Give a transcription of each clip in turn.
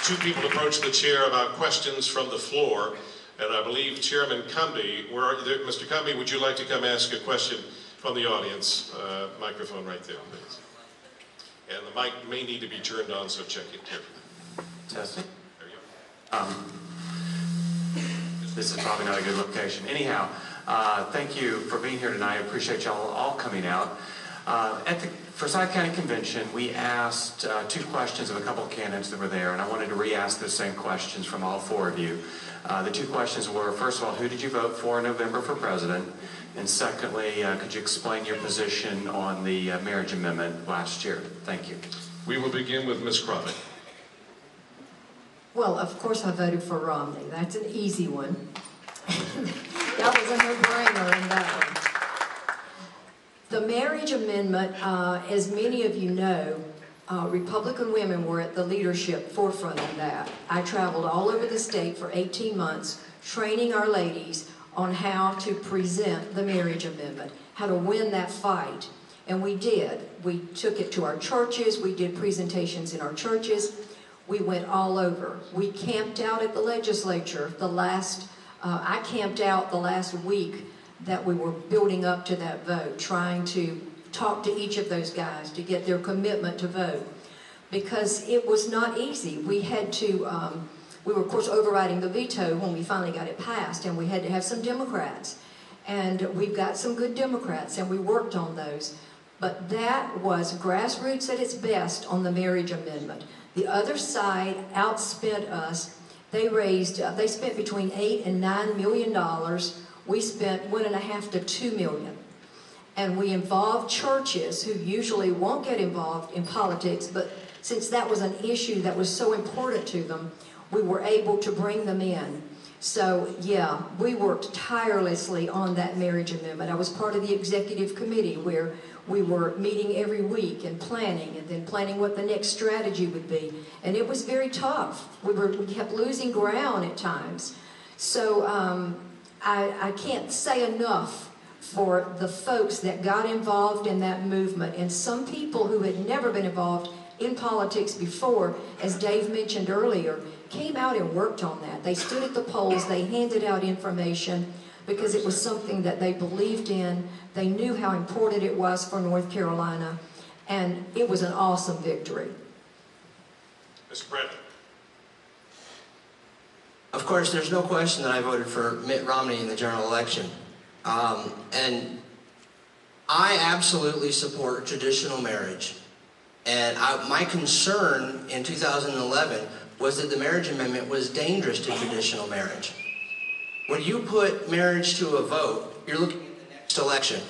two people approached the chair about questions from the floor, and I believe Chairman Cumbie, Mr. Cumbie, would you like to come ask a question from the audience? Microphone right there, please. And the mic may need to be turned on, so check it carefully. Testing. There you go. This is probably not a good location. Anyhow, thank you for being here tonight. I appreciate y'all all coming out. At the Forsyth County Convention, we asked two questions of a couple of candidates that were there, and I wanted to re-ask the same questions from all four of you. The two questions were, first of all, who did you vote for in November for president? And secondly, could you explain your position on the marriage amendment last year? Thank you. We will begin with Ms. Crawford. Well, of course I voted for Romney. That's an easy one. That was a no-brainer in that one. The marriage amendment, as many of you know, Republican women were at the leadership forefront of that. I traveled all over the state for 18 months training our ladies on how to present the marriage amendment, how to win that fight. And we did. We took it to our churches. We did presentations in our churches. We went all over. We camped out at the legislature I camped out the last week that we were building up to that vote, trying to talk to each of those guys to get their commitment to vote. Because it was not easy. We had to, we were of course overriding the veto when we finally got it passed, and we had to have some Democrats. And we've got some good Democrats, and we worked on those. But that was grassroots at its best on the marriage amendment. The other side outspent us. They spent between $8 and $9 million. We spent $1.5 to $2 million. And we involved churches who usually won't get involved in politics, but since that was an issue that was so important to them, we were able to bring them in. So yeah, we worked tirelessly on that marriage amendment. I was part of the executive committee where we were meeting every week and then planning what the next strategy would be. And it was very tough. We kept losing ground at times. So I can't say enough for the folks that got involved in that movement, and some people who had never been involved in politics before, as Dave mentioned earlier, came out and worked on that. They stood at the polls, they handed out information because it was something that they believed in. They knew how important it was for North Carolina, and it was an awesome victory. Mr. Bradley. Of course, there's no question that I voted for Mitt Romney in the general election. And I absolutely support traditional marriage. And my concern in 2011 was that the marriage amendment was dangerous to traditional marriage. When you put marriage to a vote, you're looking at the next election.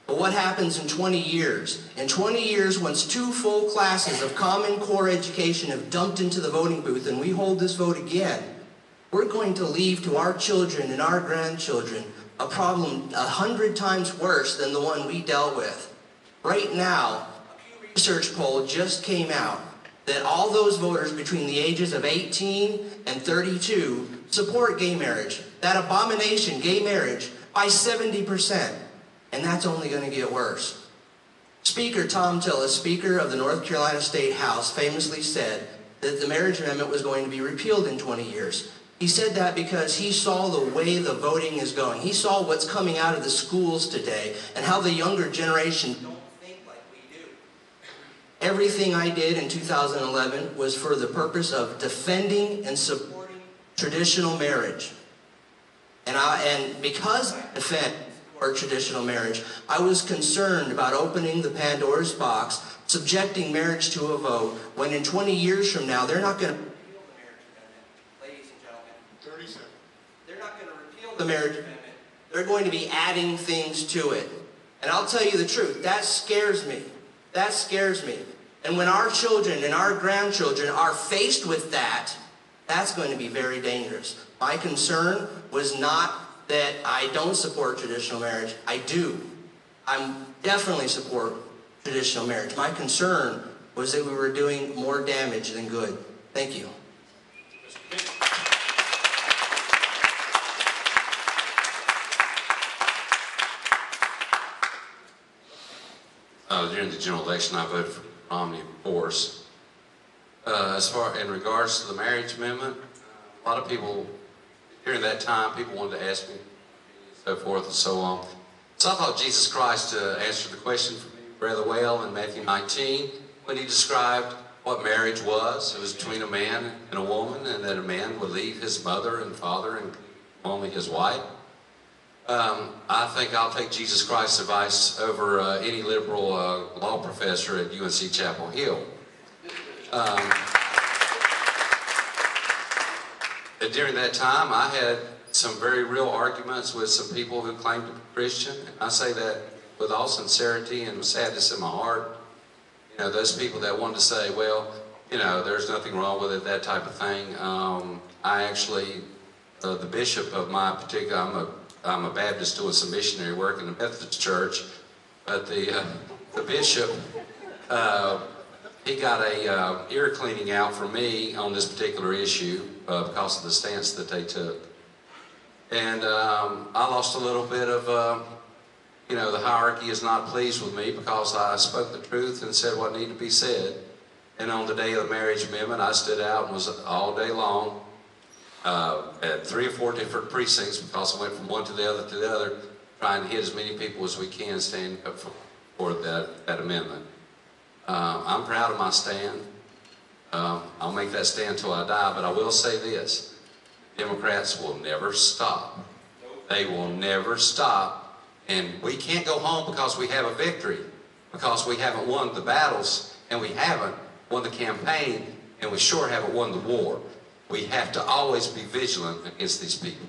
But what happens in 20 years? In 20 years, once 2 full classes of Common Core education have dumped into the voting booth and we hold this vote again, we're going to leave to our children and our grandchildren a problem 100 times worse than the one we dealt with. Right now, a Pew Research poll just came out that all those voters between the ages of 18 and 32 support gay marriage, that abomination, gay marriage, by 70%. And that's only going to get worse. Speaker Tom Tillis, Speaker of the North Carolina State House, famously said that the marriage amendment was going to be repealed in 20 years. He said that because he saw the way the voting is going. He saw what's coming out of the schools today and how the younger generation don't think like we do. Everything I did in 2011 was for the purpose of defending and supporting traditional marriage. And because I defend or traditional marriage, I was concerned about opening the Pandora's box, subjecting marriage to a vote, when in 20 years from now, they're not going to repeal the marriage amendment. Ladies and gentlemen, 30 seconds. They're not going to repeal the marriage amendment. They're going to be adding things to it. And I'll tell you the truth, that scares me. That scares me. And when our children and our grandchildren are faced with that, that's going to be very dangerous. My concern was not that I don't support traditional marriage. I do. I definitely support traditional marriage. My concern was that we were doing more damage than good. Thank you. During the general election, I voted for Romney, of course. as far in regards to the marriage amendment, a lot of people during that time, people wanted to ask me, so forth and so on. So I thought Jesus Christ answered the question for me rather well in Matthew 19 when he described what marriage was. It was between a man and a woman, and that a man would leave his mother and father and only his wife. I think I'll take Jesus Christ's advice over any liberal law professor at UNC Chapel Hill. During that time, I had some very real arguments with some people who claimed to be Christian. I say that with all sincerity and sadness in my heart. You know, those people that wanted to say, well, you know, there's nothing wrong with it, that type of thing. I actually, the bishop of my particular, I'm a Baptist doing some missionary work in the Methodist church, but the bishop, he got a ear cleaning out for me on this particular issue because of the stance that they took. And I lost a little bit of, you know, the hierarchy is not pleased with me because I spoke the truth and said what needed to be said. And on the day of the marriage amendment, I stood out and was all day long at 3 or 4 different precincts because I went from one to the other, trying to hit as many people as we can standing up for that amendment. I'm proud of my stand. I'll make that stand till I die, but I will say this. Democrats will never stop. They will never stop. And we can't go home because we have a victory, because we haven't won the battles, and we haven't won the campaign, and we sure haven't won the war. We have to always be vigilant against these people.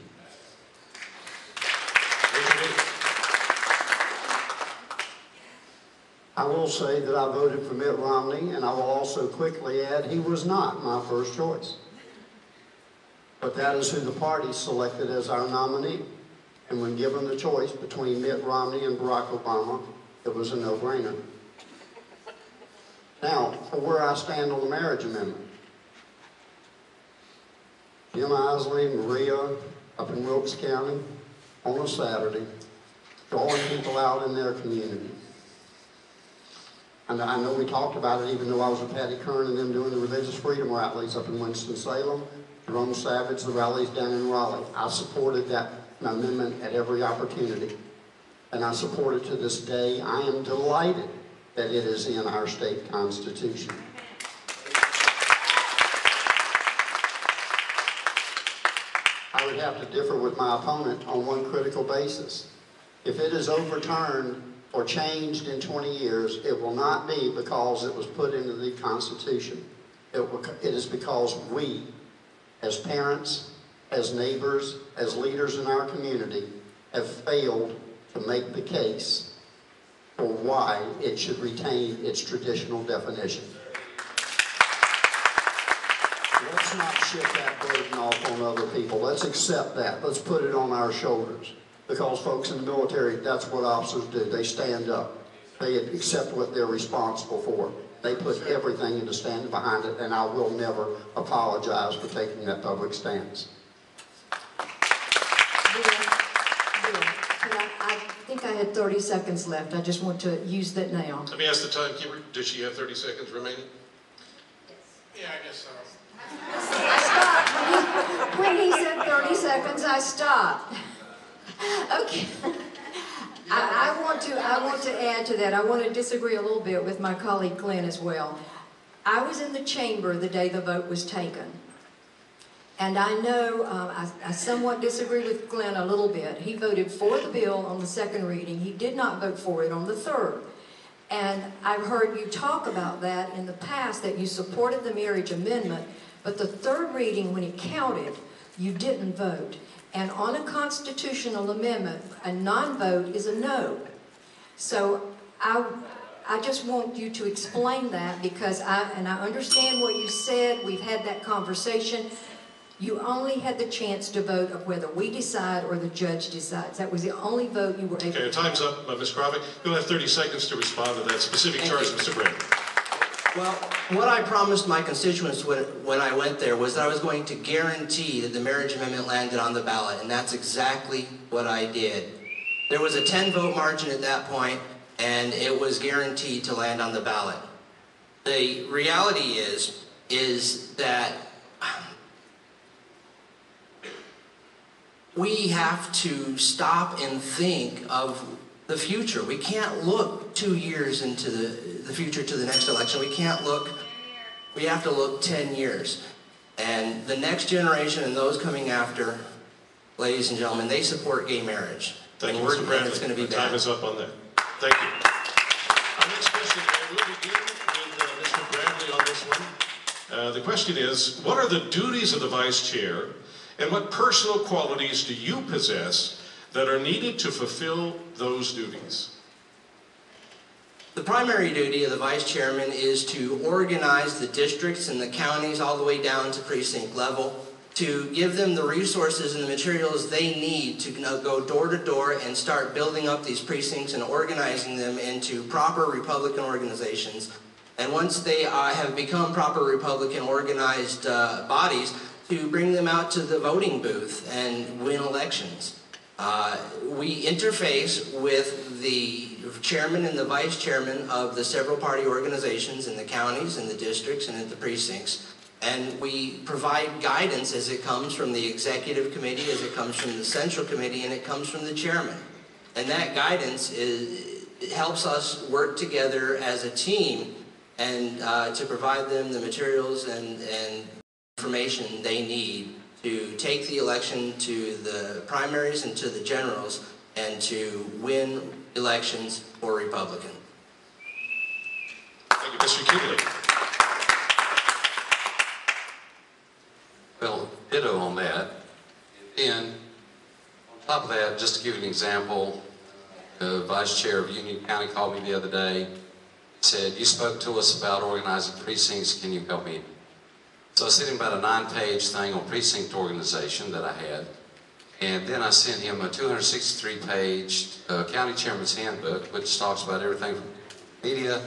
I will say that I voted for Mitt Romney, and I will also quickly add he was not my first choice. But that is who the party selected as our nominee. And when given the choice between Mitt Romney and Barack Obama, it was a no-brainer. Now, for where I stand on the marriage amendment. Jim Isley, Maria, up in Wilkes County, on a Saturday, drawing people out in their community. And I know we talked about it even though I was with Patty Kern and them doing the religious freedom rallies up in Winston-Salem, Jerome Savage, the rallies down in Raleigh. I supported that amendment at every opportunity. And I support it to this day. I am delighted that it is in our state constitution. I would have to differ with my opponent on one critical basis. If it is overturned or changed in 20 years, it will not be because it was put into the Constitution. It is because we, as parents, as neighbors, as leaders in our community, have failed to make the case for why it should retain its traditional definition. Let's not shift that burden off on other people. Let's accept that. Let's put it on our shoulders. Because folks in the military, that's what officers do. They stand up. They accept what they're responsible for. They put everything into standing behind it, and I will never apologize for taking that public stance. I think I had 30 seconds left. I just want to use that now. Let me ask the timekeeper, does she have 30 seconds remaining? Yeah, I guess so. I stopped. When he said 30 seconds, I stopped. Okay. I want to add to that. I want to disagree a little bit with my colleague Glenn as well. I was in the chamber the day the vote was taken. And I know I somewhat disagree with Glenn a little bit. He voted for the bill on the second reading. He did not vote for it on the third. And I've heard you talk about that in the past, that you supported the marriage amendment, but the third reading, when it counted, you didn't vote. And on a constitutional amendment, a non-vote is a no. So I just want you to explain that, because I understand what you said. We've had that conversation. You only had the chance to vote of whether we decide or the judge decides. That was the only vote you were able to Okay, time's up, Ms. Kravik. You'll have 30 seconds to respond to that specific charge, Mr. Brandon. Well, what I promised my constituents when I went there was that I was going to guarantee that the marriage amendment landed on the ballot, and that's exactly what I did. There was a 10-vote margin at that point, and it was guaranteed to land on the ballot. The reality is is that we have to stop and think of the future. We can't look 2 years into the future to the next election. We have to look 10 years. And the next generation and those coming after, ladies and gentlemen, they support gay marriage. Thank you, and Mr. Bradley. It's going to be The time bad. is up on that. Thank you. Our next question, and we'll begin with Mr. Bradley on this one. The question is, what are the duties of the vice chair, and what personal qualities do you possess that are needed to fulfill those duties? The primary duty of the vice chairman is to organize the districts and the counties all the way down to precinct level, to give them the resources and the materials they need to go door to door and start building up these precincts and organizing them into proper Republican organizations. And once they have become proper Republican organized bodies, to bring them out to the voting booth and win elections. We interface with the chairman and the vice chairman of the several party organizations in the counties and the districts and at the precincts. And we provide guidance as it comes from the executive committee, as it comes from the central committee, and it comes from the chairman. And that guidance helps us work together as a team and to provide them the materials and information they need to take the election to the primaries and to the generals and to win elections for Republican. Thank you, Mr. Kinley. Well, ditto on that. And on top of that, just to give you an example, the vice chair of Union County called me the other day, said, "You spoke to us about organizing precincts, can you help me?" So I sent him about a 9-page thing on precinct organization that I had. And then I sent him a 263-page county chairman's handbook, which talks about everything from media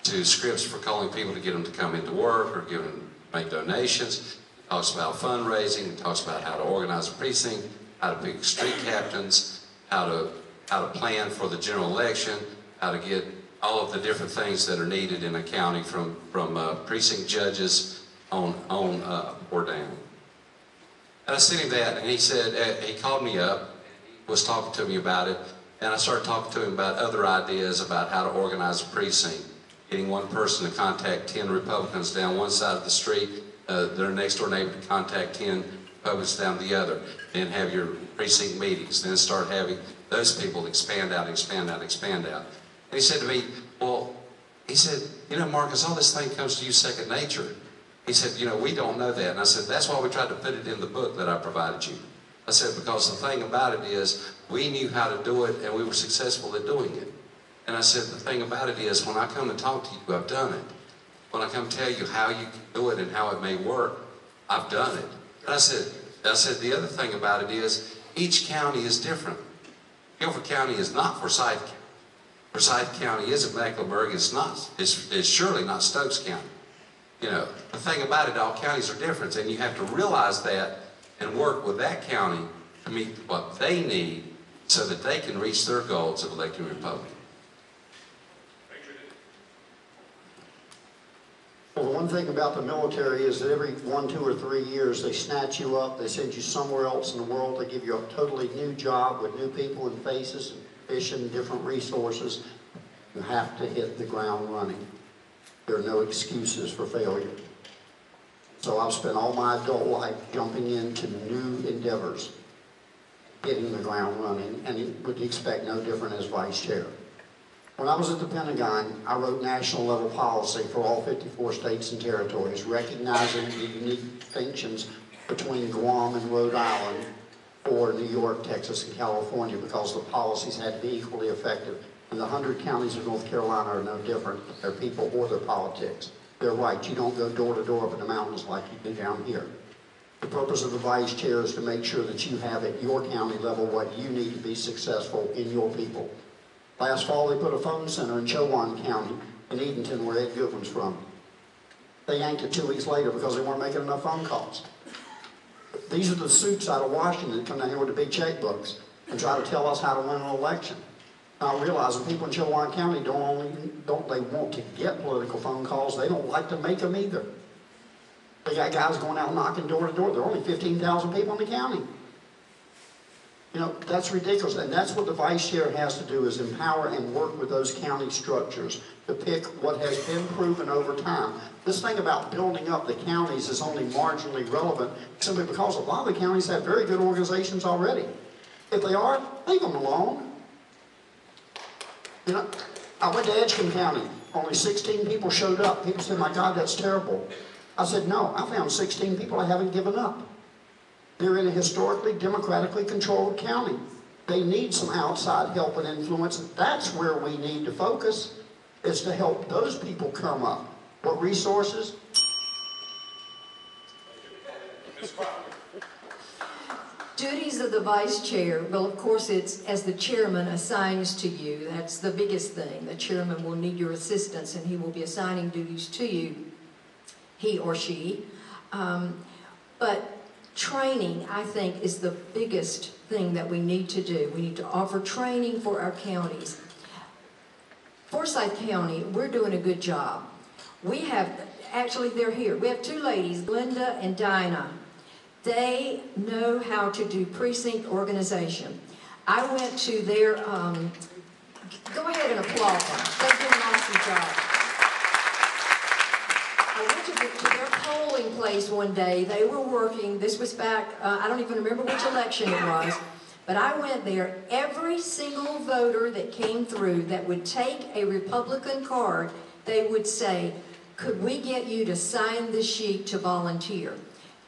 to scripts for calling people to get them to come into work or give them make donations. It talks about fundraising. It talks about how to organize a precinct, how to pick street captains, how to plan for the general election, how to get all of the different things that are needed in a county from precinct judges on or down. And I sent him that, and he said, he called me up, was talking to me about it, and I started talking to him about other ideas about how to organize a precinct. Getting one person to contact 10 Republicans down one side of the street, their next door neighbor to contact 10 Republicans down the other, then have your precinct meetings, then start having those people expand out, expand out, expand out. And he said to me, well, he said, you know, Marcus, all this thing comes to you second nature. He said, you know, we don't know that. And I said, that's why we tried to put it in the book that I provided you. I said, because the thing about it is, we knew how to do it, and we were successful at doing it. And I said, the thing about it is, when I come and talk to you, I've done it. When I come tell you how you can do it and how it may work, I've done it. And I said, the other thing about it is, each county is different. Guilford County is not Forsyth County. Forsyth County isn't Mecklenburg. It's surely not Stokes County. You know, the thing about it, all counties are different, and you have to realize that and work with that county to meet what they need so that they can reach their goals of electing Republican. Well, the one thing about the military is that every 1, 2, or 3 years they snatch you up, they send you somewhere else in the world, they give you a totally new job with new people and faces and fish and different resources. You have to hit the ground running. There are no excuses for failure. So I've spent all my adult life jumping into new endeavors, hitting the ground running, and it would expect no different as vice chair. When I was at the Pentagon, I wrote national level policy for all 54 states and territories, recognizing the unique distinctions between Guam and Rhode Island, or New York, Texas, and California, because the policies had to be equally effective. And the 100 counties of North Carolina are no different, their people or their politics. They're right, you don't go door to door up in the mountains like you do down here. The purpose of the vice chair is to make sure that you have at your county level what you need to be successful in your people. Last fall, they put a phone center in Chowan County in Edenton, where Ed Goodwin's from. They yanked it 2 weeks later because they weren't making enough phone calls. These are the suits out of Washington that come down here with the big checkbooks and try to tell us how to win an election. Not realizing people in Chowan County don't they want to get political phone calls, they don't like to make them either. They got guys going out knocking door to door. There are only 15,000 people in the county. You know, that's ridiculous. And that's what the vice chair has to do, is empower and work with those county structures to pick what has been proven over time. This thing about building up the counties is only marginally relevant simply because a lot of the counties have very good organizations already. If they are, leave them alone. You know, I went to Edgecombe County. Only 16 people showed up. People said, my God, that's terrible. I said, no, I found 16 people I haven't given up. They're in a historically, democratically controlled county. They need some outside help and influence. That's where we need to focus, is to help those people come up. What resources? Duties of the vice chair, well, of course, it's as the chairman assigns to you. That's the biggest thing. The chairman will need your assistance, and he will be assigning duties to you, he or she. But training, I think, is the biggest thing that we need to do. We need to offer training for our counties. Forsyth County, we're doing a good job. We have, actually they're here, we have two ladies, Linda and Dinah. They know how to do precinct organization. I went to their, go ahead and applaud them. They do an awesome job. I went to their polling place one day. They were working, this was back, I don't even remember which election it was, but I went there. Every single voter that came through that would take a Republican card, they would say, could we get you to sign this sheet to volunteer?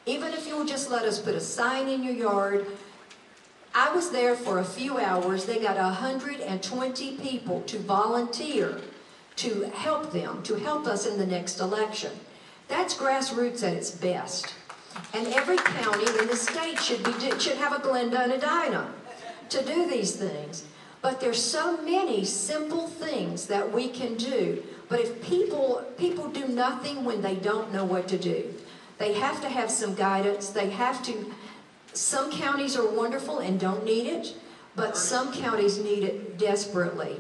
Even if you'll just let us put a sign in your yard. I was there for a few hours. They got 120 people to volunteer to help them, to help us in the next election. That's grassroots at its best. And every county in the state should have a Glenda and a Dinah to do these things. But there's so many simple things that we can do. But if people do nothing when they don't know what to do. They have to have some guidance. They have to, some counties are wonderful and don't need it, but some counties need it desperately.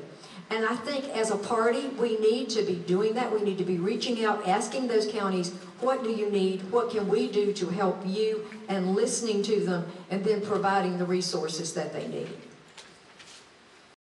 And I think as a party, we need to be doing that. We need to be reaching out, asking those counties, what do you need? What can we do to help you? And listening to them, and then providing the resources that they need.